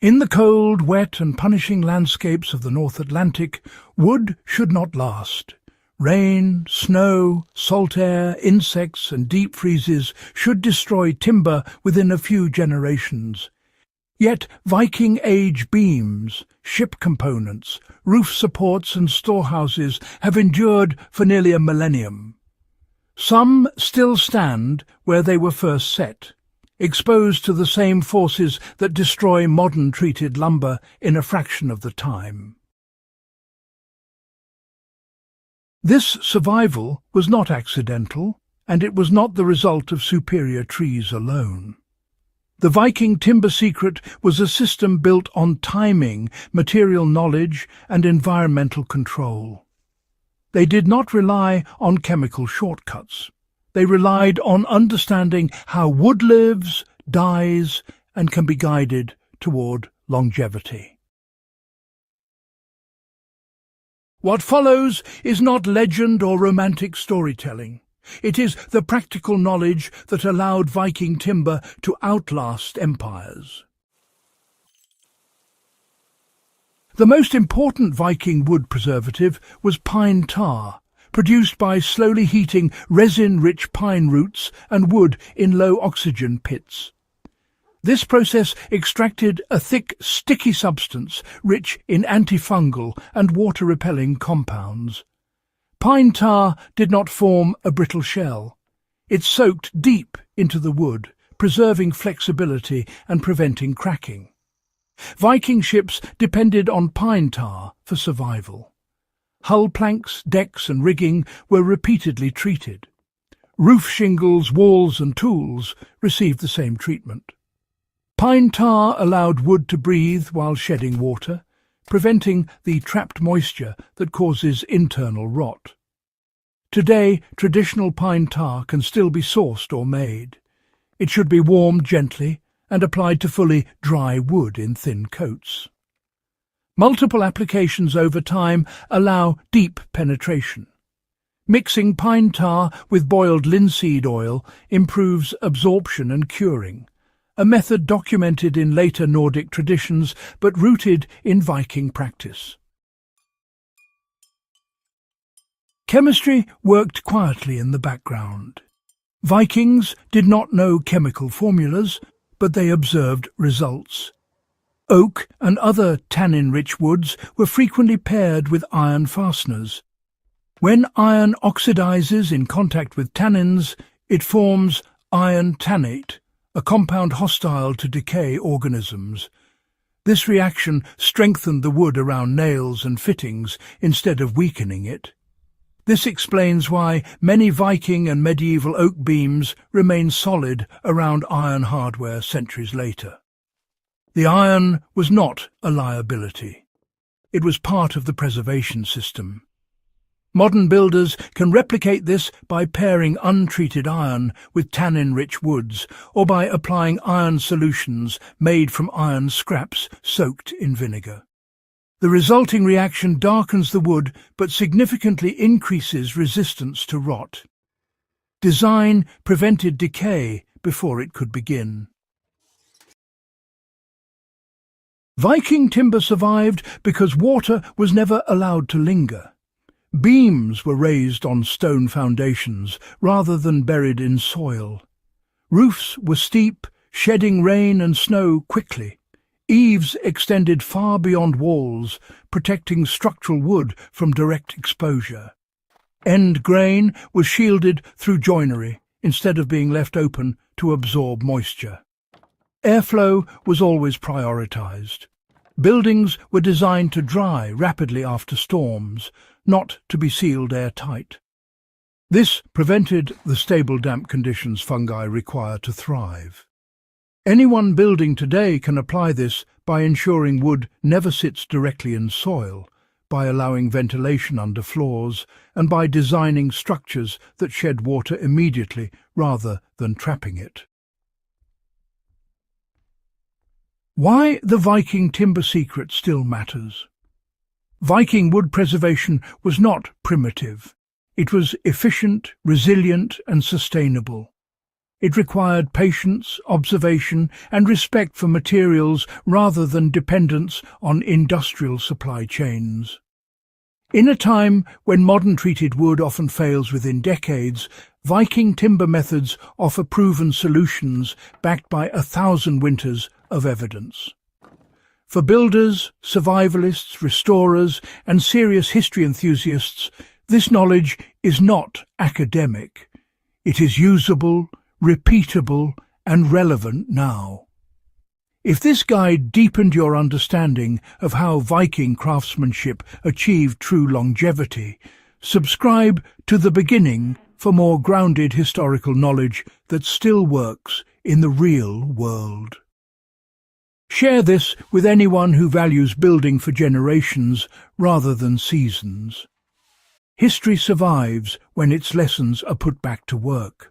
In the cold, wet and punishing landscapes of the North Atlantic, wood should not last. Rain, snow, salt air, insects and deep freezes should destroy timber within a few generations. Yet Viking-age beams, ship components, roof supports and storehouses have endured for nearly a millennium. Some still stand where they were first set, exposed to the same forces that destroy modern treated lumber in a fraction of the time. This survival was not accidental, and it was not the result of superior trees alone. The Viking timber secret was a system built on timing, material knowledge, and environmental control. They did not rely on chemical shortcuts. They relied on understanding how wood lives, dies, and can be guided toward longevity. What follows is not legend or romantic storytelling. It is the practical knowledge that allowed Viking timber to outlast empires. The most important Viking wood preservative was pine tar, produced by slowly heating resin-rich pine roots and wood in low-oxygen pits. This process extracted a thick, sticky substance rich in antifungal and water-repelling compounds. Pine tar did not form a brittle shell. It soaked deep into the wood, preserving flexibility and preventing cracking. Viking ships depended on pine tar for survival. Hull planks, decks and rigging were repeatedly treated. Roof shingles, walls and tools received the same treatment. Pine tar allowed wood to breathe while shedding water, preventing the trapped moisture that causes internal rot. Today, traditional pine tar can still be sourced or made. It should be warmed gently and applied to fully dry wood in thin coats. Multiple applications over time allow deep penetration. Mixing pine tar with boiled linseed oil improves absorption and curing, a method documented in later Nordic traditions but rooted in Viking practice. Chemistry worked quietly in the background. Vikings did not know chemical formulas, but they observed results. Oak and other tannin-rich woods were frequently paired with iron fasteners. When iron oxidizes in contact with tannins, it forms iron tannate, a compound hostile to decay organisms. This reaction strengthened the wood around nails and fittings instead of weakening it. This explains why many Viking and medieval oak beams remain solid around iron hardware centuries later. The iron was not a liability. It was part of the preservation system. Modern builders can replicate this by pairing untreated iron with tannin-rich woods or by applying iron solutions made from iron scraps soaked in vinegar. The resulting reaction darkens the wood but significantly increases resistance to rot. Design prevented decay before it could begin. Viking timber survived because water was never allowed to linger. Beams were raised on stone foundations rather than buried in soil. Roofs were steep, shedding rain and snow quickly. Eaves extended far beyond walls, protecting structural wood from direct exposure. End grain was shielded through joinery instead of being left open to absorb moisture. Airflow was always prioritized. Buildings were designed to dry rapidly after storms, not to be sealed airtight. This prevented the stable damp conditions fungi require to thrive. Anyone building today can apply this by ensuring wood never sits directly in soil, by allowing ventilation under floors, and by designing structures that shed water immediately rather than trapping it. Why the Viking timber secret still matters. Viking wood preservation was not primitive. It was efficient, resilient, and sustainable. It required patience, observation, and respect for materials rather than dependence on industrial supply chains. In a time when modern treated wood often fails within decades, Viking timber methods offer proven solutions backed by 1,000 winters of evidence. For builders, survivalists, restorers, and serious history enthusiasts, this knowledge is not academic. It is usable, repeatable, and relevant now. If this guide deepened your understanding of how Viking craftsmanship achieved true longevity, subscribe to The Beginning for more grounded historical knowledge that still works in the real world. Share this with anyone who values building for generations rather than seasons. History survives when its lessons are put back to work.